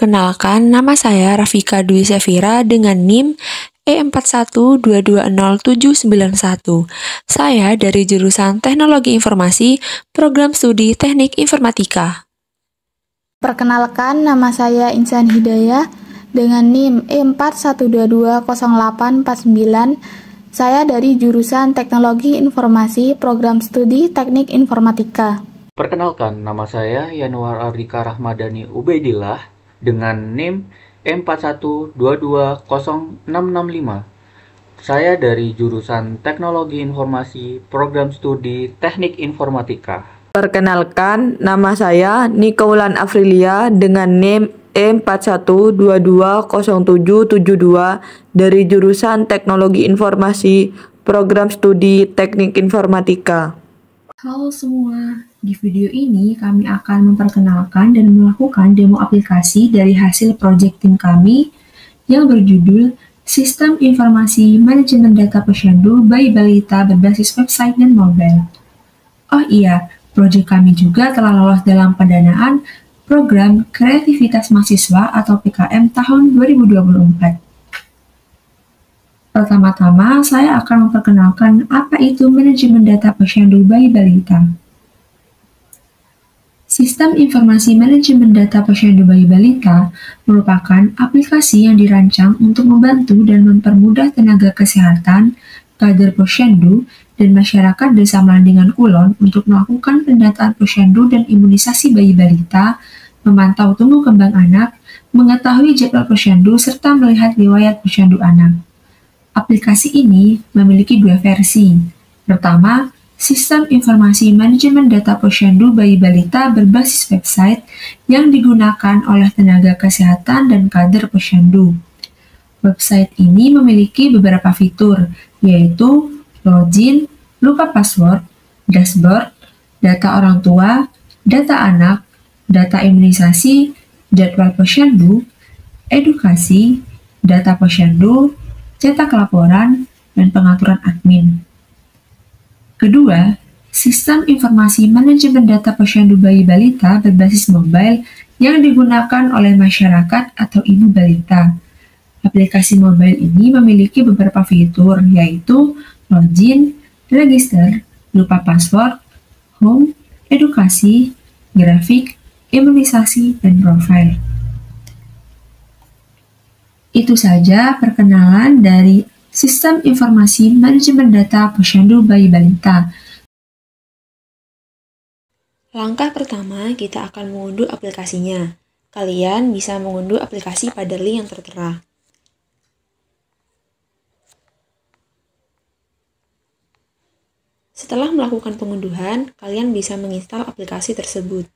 Perkenalkan, nama saya Rafika Dwi Sevira dengan NIM E41220791. Saya dari jurusan Teknologi Informasi, Program Studi Teknik Informatika. Perkenalkan, nama saya Insan Hidayah dengan NIM E41220849. Saya dari jurusan Teknologi Informasi, Program Studi Teknik Informatika. Perkenalkan, nama saya Yanuar Ardika Rahmadani Ubaidillah dengan NIM E41220665. Saya dari jurusan Teknologi Informasi, Program Studi Teknik Informatika. Perkenalkan, nama saya Nika Wulan Afrilia dengan NIM E41220772 dari jurusan Teknologi Informasi, Program Studi Teknik Informatika. Halo semua, di video ini kami akan memperkenalkan dan melakukan demo aplikasi dari hasil proyek tim kami yang berjudul Sistem Informasi Manajemen Data Posyandu by Balita berbasis website dan mobile. Oh iya, proyek kami juga telah lolos dalam pendanaan Program Kreativitas Mahasiswa atau PKM tahun 2024. Pertama-tama, saya akan memperkenalkan apa itu manajemen data posyandu by Balita. Sistem informasi manajemen data posyandu by Balita merupakan aplikasi yang dirancang untuk membantu dan mempermudah tenaga kesehatan, kader posyandu, dan masyarakat Desa Melandingan Kulon untuk melakukan pendataan posyandu dan imunisasi bayi balita, memantau tumbuh kembang anak, mengetahui jadwal posyandu, serta melihat riwayat posyandu anak. Aplikasi ini memiliki dua versi. Pertama, Sistem Informasi Manajemen Data Posyandu Bayi Balita berbasis website yang digunakan oleh tenaga kesehatan dan kader posyandu. Website ini memiliki beberapa fitur, yaitu login, lupa password, dashboard, data orang tua, data anak, data imunisasi, jadwal posyandu, edukasi, data posyandu, cetak laporan, dan pengaturan admin. Kedua, Sistem Informasi Manajemen Data Posyandu Bayi Balita berbasis mobile yang digunakan oleh masyarakat atau ibu balita. Aplikasi mobile ini memiliki beberapa fitur, yaitu login, register, lupa password, home, edukasi, grafik, imunisasi, dan profile. Itu saja perkenalan dari Sistem Informasi Manajemen Data Posyandu Bayi Balita. Langkah pertama, kita akan mengunduh aplikasinya. Kalian bisa mengunduh aplikasi pada link yang tertera. Setelah melakukan pengunduhan, kalian bisa menginstal aplikasi tersebut.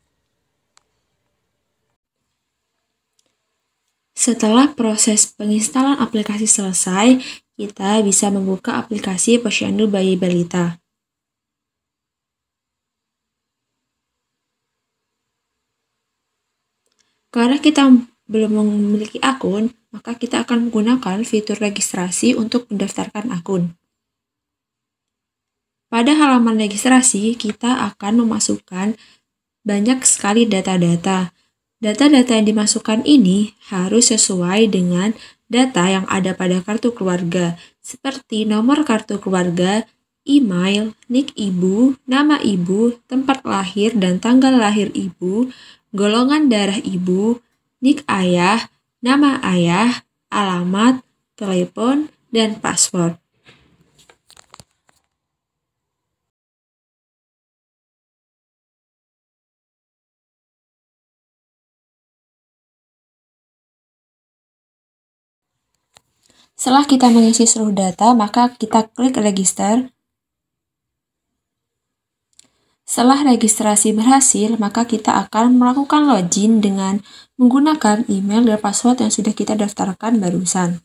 Setelah proses penginstalan aplikasi selesai, kita bisa membuka aplikasi Posyandu Bayi Balita. Karena kita belum memiliki akun, maka kita akan menggunakan fitur registrasi untuk mendaftarkan akun. Pada halaman registrasi, kita akan memasukkan banyak sekali data-data. Data-data yang dimasukkan ini harus sesuai dengan data yang ada pada kartu keluarga, seperti nomor kartu keluarga, email, nik ibu, nama ibu, tempat lahir dan tanggal lahir ibu, golongan darah ibu, nik ayah, nama ayah, alamat, telepon, dan password. Setelah kita mengisi seluruh data, maka kita klik register. Setelah registrasi berhasil, maka kita akan melakukan login dengan menggunakan email dan password yang sudah kita daftarkan barusan.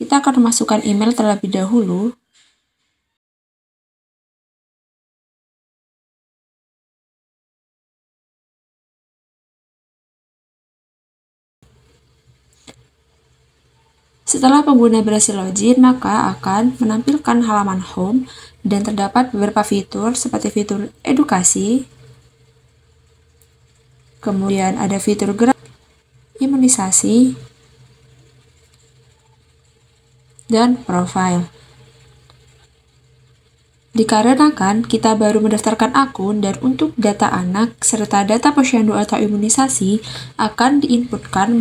Kita akan memasukkan email terlebih dahulu. Setelah pengguna berhasil login, maka akan menampilkan halaman home dan terdapat beberapa fitur seperti fitur edukasi, kemudian ada fitur grafik, imunisasi, dan profil. Dikarenakan kita baru mendaftarkan akun dan untuk data anak serta data posyandu atau imunisasi akan diinputkan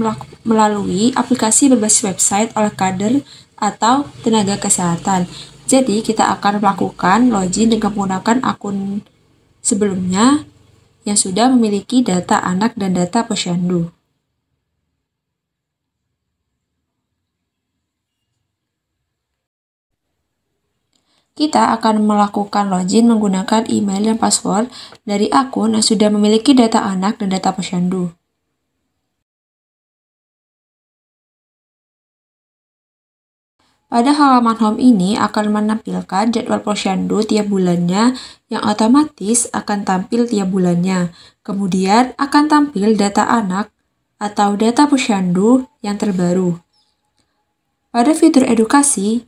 melalui aplikasi berbasis website oleh kader atau tenaga kesehatan. Jadi kita akan melakukan login dengan menggunakan akun sebelumnya yang sudah memiliki data anak dan data posyandu. Kita akan melakukan login menggunakan email dan password dari akun yang sudah memiliki data anak dan data posyandu. Pada halaman home ini akan menampilkan jadwal posyandu tiap bulannya yang otomatis akan tampil tiap bulannya. Kemudian akan tampil data anak atau data posyandu yang terbaru. Pada fitur edukasi,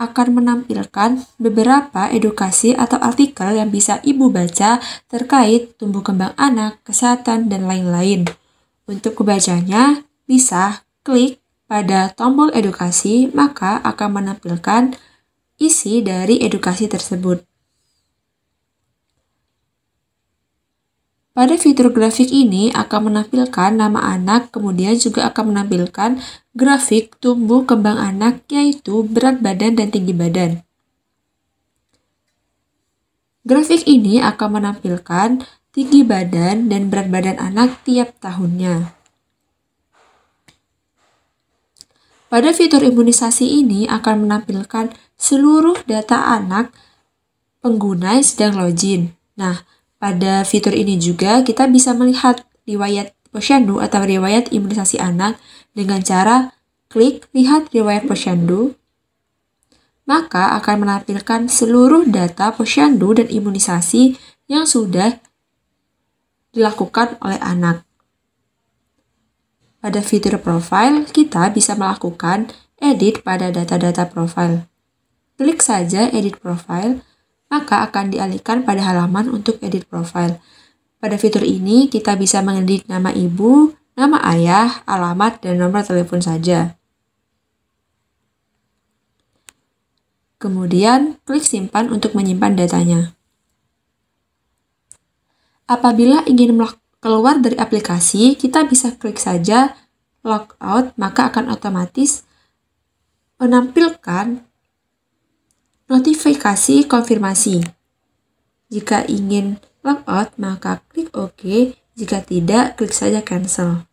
akan menampilkan beberapa edukasi atau artikel yang bisa Ibu baca terkait tumbuh kembang anak, kesehatan, dan lain-lain. Untuk membacanya, bisa klik pada tombol edukasi, maka akan menampilkan isi dari edukasi tersebut. Pada fitur grafik ini akan menampilkan nama anak, kemudian juga akan menampilkan grafik tumbuh kembang anak yaitu berat badan dan tinggi badan. Grafik ini akan menampilkan tinggi badan dan berat badan anak tiap tahunnya. Pada fitur imunisasi ini akan menampilkan seluruh data anak pengguna yang sedang login. Nah, pada fitur ini juga kita bisa melihat riwayat posyandu atau riwayat imunisasi anak dengan cara klik lihat riwayat posyandu, maka akan menampilkan seluruh data posyandu dan imunisasi yang sudah dilakukan oleh anak. Pada fitur profil, kita bisa melakukan edit pada data-data profil. Klik saja edit profil, maka akan dialihkan pada halaman untuk edit profil. Pada fitur ini, kita bisa mengedit nama ibu, nama ayah, alamat, dan nomor telepon saja. Kemudian, klik simpan untuk menyimpan datanya. Apabila ingin keluar dari aplikasi, kita bisa klik saja logout, maka akan otomatis menampilkan notifikasi konfirmasi. Jika ingin logout, maka klik OK. Jika tidak, klik saja cancel.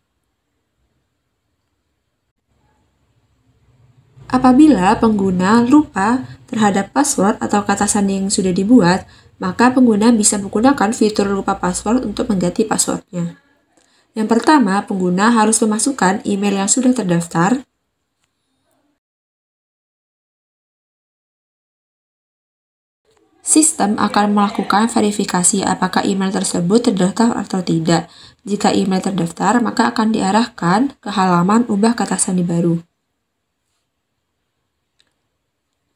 Apabila pengguna lupa terhadap password atau kata sandi yang sudah dibuat, maka pengguna bisa menggunakan fitur lupa password untuk mengganti passwordnya. Yang pertama, pengguna harus memasukkan email yang sudah terdaftar. Sistem akan melakukan verifikasi apakah email tersebut terdaftar atau tidak. Jika email terdaftar, maka akan diarahkan ke halaman ubah kata sandi baru.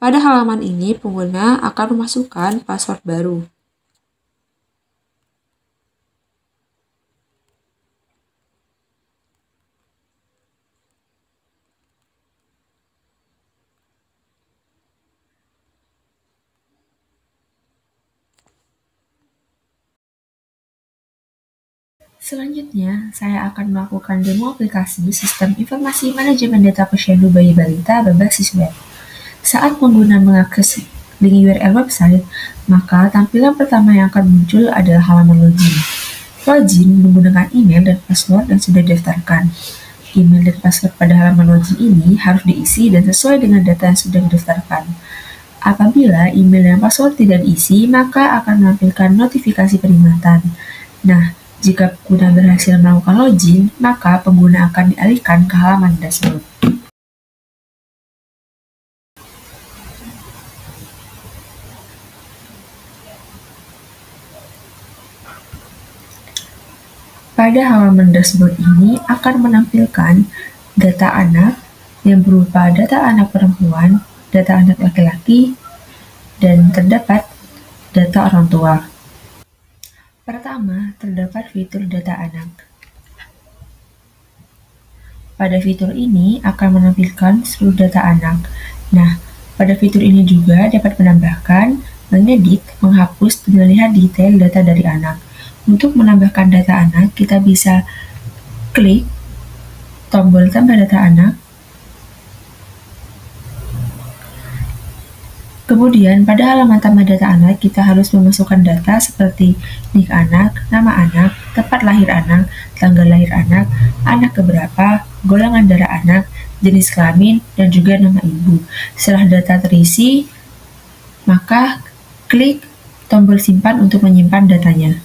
Pada halaman ini, pengguna akan memasukkan password baru. Selanjutnya, saya akan melakukan demo aplikasi Sistem Informasi Manajemen Data Posyandu Bayi Balita berbasis web. Saat pengguna mengakses link URL website, maka tampilan pertama yang akan muncul adalah halaman login. Login menggunakan email dan password yang sudah didaftarkan. Email dan password pada halaman login ini harus diisi dan sesuai dengan data yang sudah didaftarkan. Apabila email dan password tidak diisi, maka akan menampilkan notifikasi peringatan. Nah, jika pengguna berhasil melakukan login, maka pengguna akan dialihkan ke halaman dashboard. Pada halaman dashboard ini akan menampilkan data anak yang berupa data anak perempuan, data anak laki-laki, dan terdapat data orang tua. Pertama, terdapat fitur data anak. Pada fitur ini akan menampilkan seluruh data anak. Nah, pada fitur ini juga dapat menambahkan, mengedit, menghapus, dan melihat detail data dari anak. Untuk menambahkan data anak, kita bisa klik tombol tambah data anak. Kemudian, pada halaman tambah data anak, kita harus memasukkan data seperti nik anak, nama anak, tempat lahir anak, tanggal lahir anak keberapa, golongan darah anak, jenis kelamin, dan juga nama ibu. Setelah data terisi, maka klik tombol simpan untuk menyimpan datanya.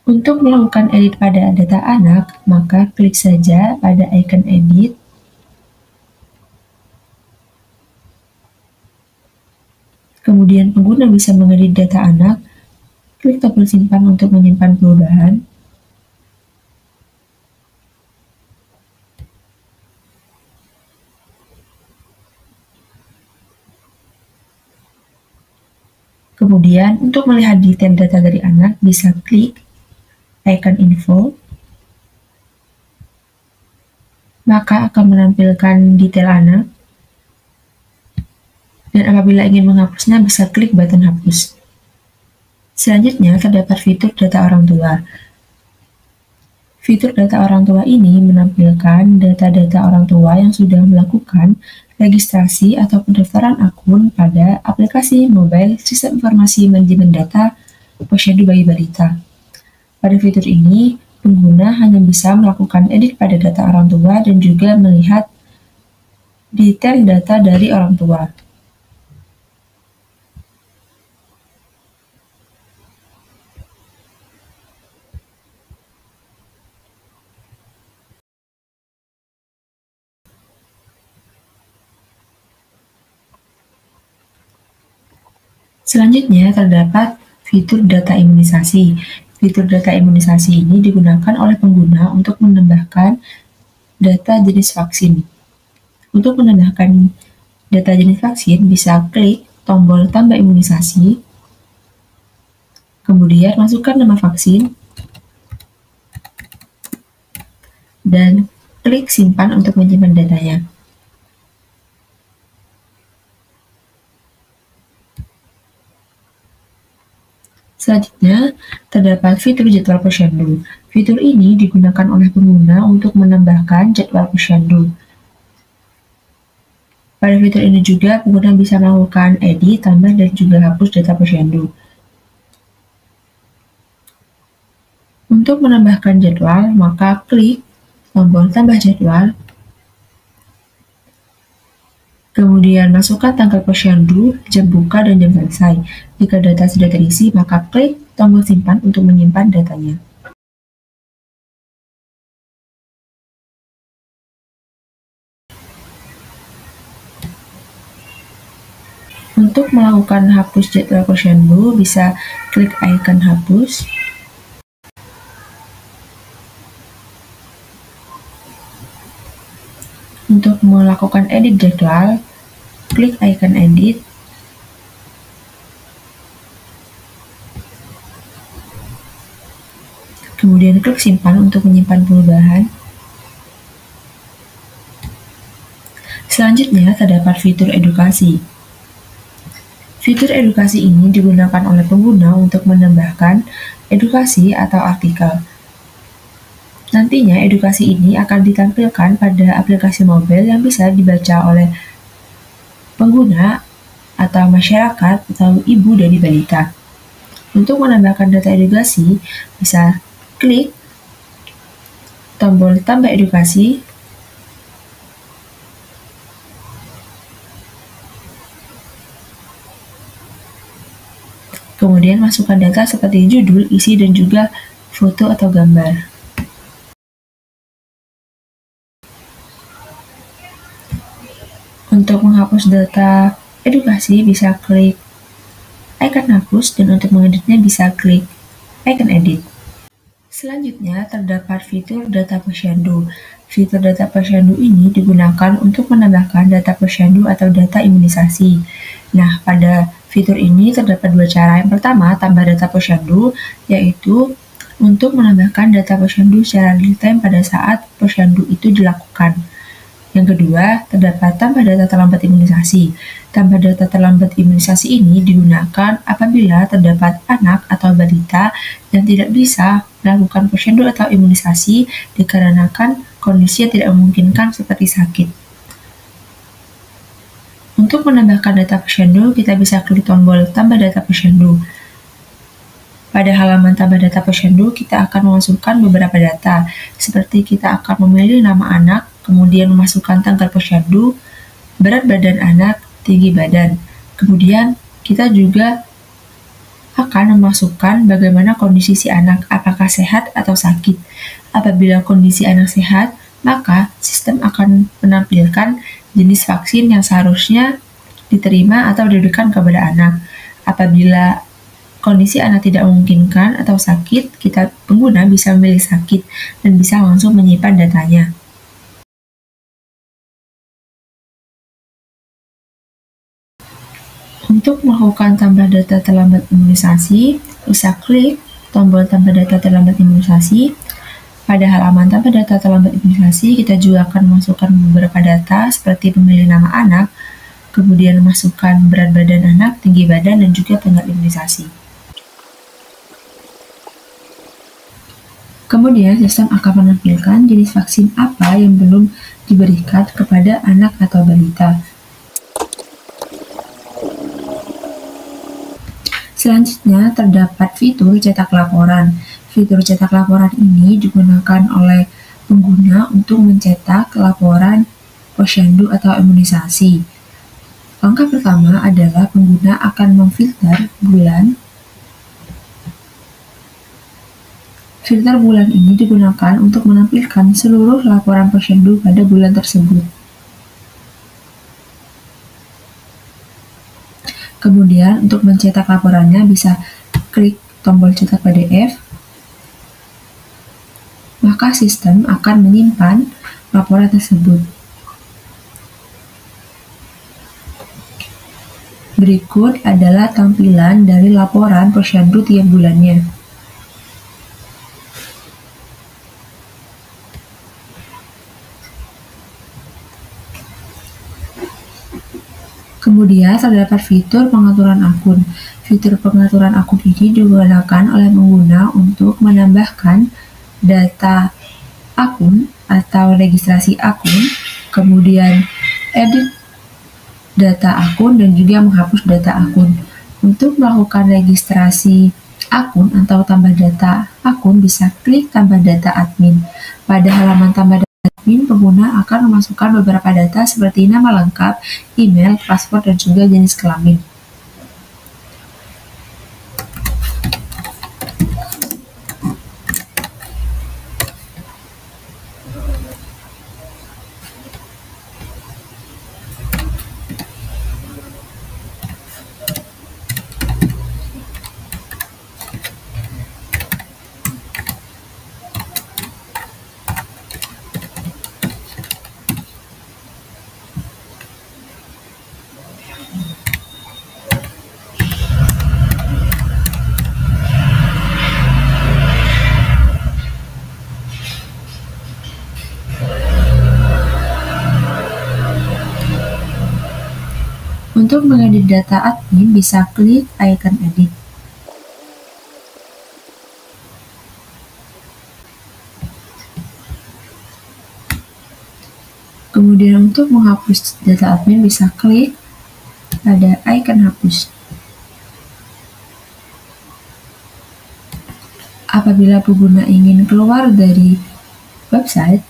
Untuk melakukan edit pada data anak, maka klik saja pada icon edit. Kemudian pengguna bisa mengedit data anak. Klik tombol simpan untuk menyimpan perubahan. Kemudian, untuk melihat detail data dari anak, bisa klik icon info, maka akan menampilkan detail anak, dan apabila ingin menghapusnya bisa klik button hapus. Selanjutnya terdapat fitur data orang tua. Fitur data orang tua ini menampilkan data-data orang tua yang sudah melakukan registrasi atau pendaftaran akun pada aplikasi mobile Sistem Informasi Manajemen Data Posyandu Bayi Balita. Pada fitur ini, pengguna hanya bisa melakukan edit pada data orang tua dan juga melihat detail data dari orang tua. Selanjutnya terdapat fitur data imunisasi. Fitur data imunisasi ini digunakan oleh pengguna untuk menambahkan data jenis vaksin. Untuk menambahkan data jenis vaksin, bisa klik tombol tambah imunisasi, kemudian masukkan nama vaksin, dan klik simpan untuk menyimpan datanya. Selanjutnya, terdapat fitur jadwal posyandu. Fitur ini digunakan oleh pengguna untuk menambahkan jadwal posyandu. Pada fitur ini juga, pengguna bisa melakukan edit, tambah, dan juga hapus data posyandu. Untuk menambahkan jadwal, maka klik tombol tambah jadwal, kemudian masukkan tanggal posyandu, jam buka, dan jam selesai. Jika data sudah terisi, maka klik tombol simpan untuk menyimpan datanya. Untuk melakukan hapus jadwal posyandu, bisa klik icon hapus. Untuk melakukan edit jadwal, klik icon edit. Kemudian klik simpan untuk menyimpan perubahan. Selanjutnya terdapat fitur edukasi. Fitur edukasi ini digunakan oleh pengguna untuk menambahkan edukasi atau artikel. Nantinya edukasi ini akan ditampilkan pada aplikasi mobile yang bisa dibaca oleh pengguna atau masyarakat atau ibu dari balita. Untuk menambahkan data edukasi, bisa klik tombol tambah edukasi, kemudian masukkan data seperti judul, isi, dan juga foto atau gambar. Untuk menghapus data edukasi, bisa klik icon hapus, dan untuk mengeditnya bisa klik icon edit. Selanjutnya terdapat fitur data posyandu. Fitur data posyandu ini digunakan untuk menambahkan data posyandu atau data imunisasi. Nah, pada fitur ini terdapat dua cara. Yang pertama, tambah data posyandu, yaitu untuk menambahkan data posyandu secara real-time pada saat posyandu itu dilakukan. Yang kedua, terdapat tambah data terlambat imunisasi. Tambah data terlambat imunisasi ini digunakan apabila terdapat anak atau balita yang tidak bisa melakukan posyandu atau imunisasi dikarenakan kondisi yang tidak memungkinkan seperti sakit. Untuk menambahkan data posyandu, kita bisa klik tombol tambah data posyandu. Pada halaman tambah data posyandu, kita akan memasukkan beberapa data, seperti kita akan memilih nama anak, kemudian memasukkan tanggal posyandu, berat badan anak, tinggi badan. Kemudian kita juga akan memasukkan bagaimana kondisi si anak, apakah sehat atau sakit. Apabila kondisi anak sehat, maka sistem akan menampilkan jenis vaksin yang seharusnya diterima atau diberikan kepada anak. Apabila kondisi anak tidak memungkinkan atau sakit, pengguna bisa memilih sakit dan bisa langsung menyimpan datanya. Untuk melakukan tambah data terlambat imunisasi, bisa klik tombol tambah data terlambat imunisasi. Pada halaman tambah data terlambat imunisasi, kita juga akan memasukkan beberapa data seperti pemilih nama anak, kemudian memasukkan berat badan anak, tinggi badan, dan juga tanggal imunisasi. Kemudian, sistem akan menampilkan jenis vaksin apa yang belum diberikan kepada anak atau balita. Selanjutnya, terdapat fitur cetak laporan. Fitur cetak laporan ini digunakan oleh pengguna untuk mencetak laporan posyandu atau imunisasi. Langkah pertama adalah pengguna akan memfilter bulan. Filter bulan ini digunakan untuk menampilkan seluruh laporan posyandu pada bulan tersebut. Kemudian, untuk mencetak laporannya bisa klik tombol cetak PDF. Maka sistem akan menyimpan laporan tersebut. Berikut adalah tampilan dari laporan posyandu tiap bulannya. Kemudian terdapat fitur pengaturan akun. Fitur pengaturan akun ini digunakan oleh pengguna untuk menambahkan data akun atau registrasi akun, kemudian edit data akun, dan juga menghapus data akun. Untuk melakukan registrasi akun atau tambah data akun, bisa klik tambah data admin. Pada halaman tambah data admin, pengguna akan memasukkan beberapa data seperti nama lengkap, email, paspor, dan juga jenis kelamin. Untuk mengedit data admin, bisa klik icon edit. Kemudian untuk menghapus data admin, bisa klik pada icon hapus. Apabila pengguna ingin keluar dari website,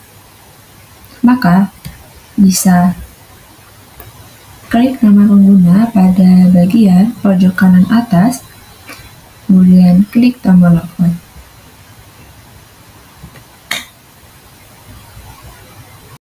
maka bisa klik nama pengguna pada bagian pojok kanan atas, kemudian klik tombol logout.